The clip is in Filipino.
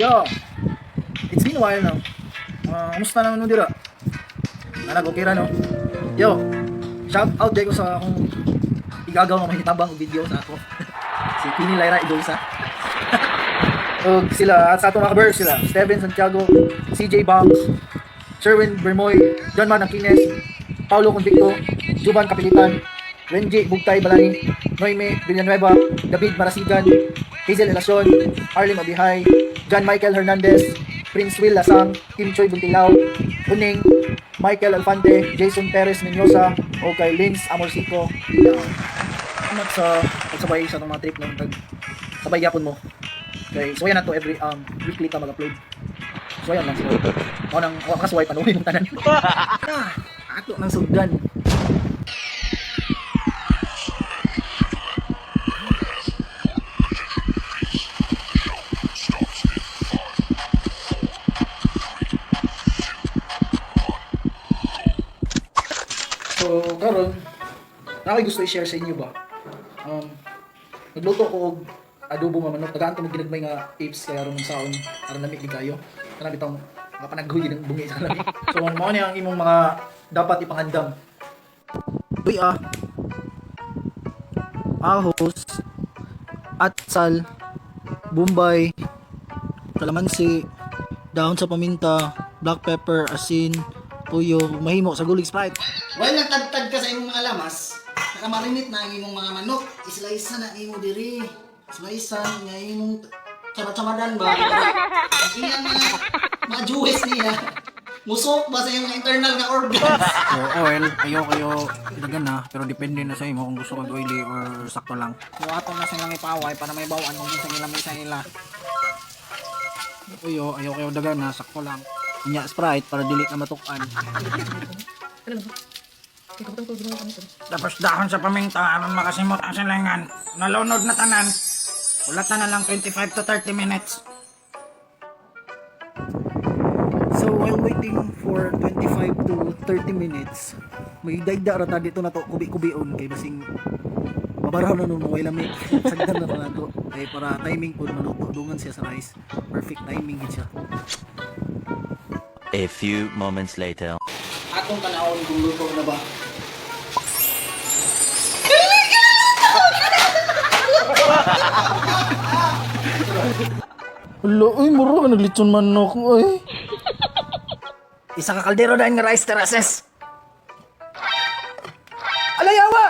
Yo, it's been a while now. Kamusta naman mo dira? Okay ra no? Yo, shout out day ko sa akong igagaw nga mahitabang video sa ako. Si Queenie Lyra Idosa. O sila at sa atong mga kabers sila, Steven Santiago, CJ Banks, Sherwin Bermoy, John Man Aquines, Paulo Convicto, Juban Kapilitan, Renji Bugtay Balani, Noime Villanueva, David Marasigan, Hazel Elacion, Arlene Obihay, John Michael Hernandez, Prince Will Lasang, Kim Choi Buntilao, Uning, Michael Alfante, Jason Perez Menyosa, o kay Linz Amorsico. Salamat sa pagsabay sa itong mga trip ng sabay yapon mo. Okay, so yan na to every weekly ta mag-upload. So yan lang siguro. Ako nang makasuway panuhin ng tanan. Ato ng sugdan. So, karon, na gusto i-share sa inyo ba? Nagluto ko og adobo nga manok, tagaan to mo ginagmay nga tips kaya ron saon aron lamig di kayo. Kana bitong mga panaghuy ng bungi sa lamig. So, mao ni ang imong mga dapat ipangandam. Luya, ahos, atsal, bombay, kalamansi, dahon sa paminta, black pepper, asin, tuyo, mahimo sa gulig Sprite. While nagtagtag ka sa imong mga lamas, nakamarinit na ang imong mga manok, isla-isa na imo diri. Isla-isa nga imong tsama-tsamadan ba? Ang iyang mga juwes niya. Musok ba sa iyong internal nga organs? Oil, kayo ilagan na, pero depende na sa imo kung gusto kag oily or sakto lang. So ato na silang ipaway para may bawaan kung sa nila may sa nila. Ayaw kayo dagan na, sakto lang. Kunya Sprite para dili ka matukan. Tapos dahon sa paminta aron makasimot ang silingan. Nalunod na tanan. Ulatan na lang 25 to 30 minutes. So while waiting for 25 to 30 minutes, may daigda rata dito na to kubi-kubion kay basing mabaraw na nun way lamig. Sagdan na to nato kay para timing po maluto dungan siya sa rice. Perfect timing gid siya. A few moments later. Atong tanawon kung luto na ba. Hala, uy, muro ka naglitson manok, uy. Isa ka kaldero dahil nga rice terraces. Alayawa!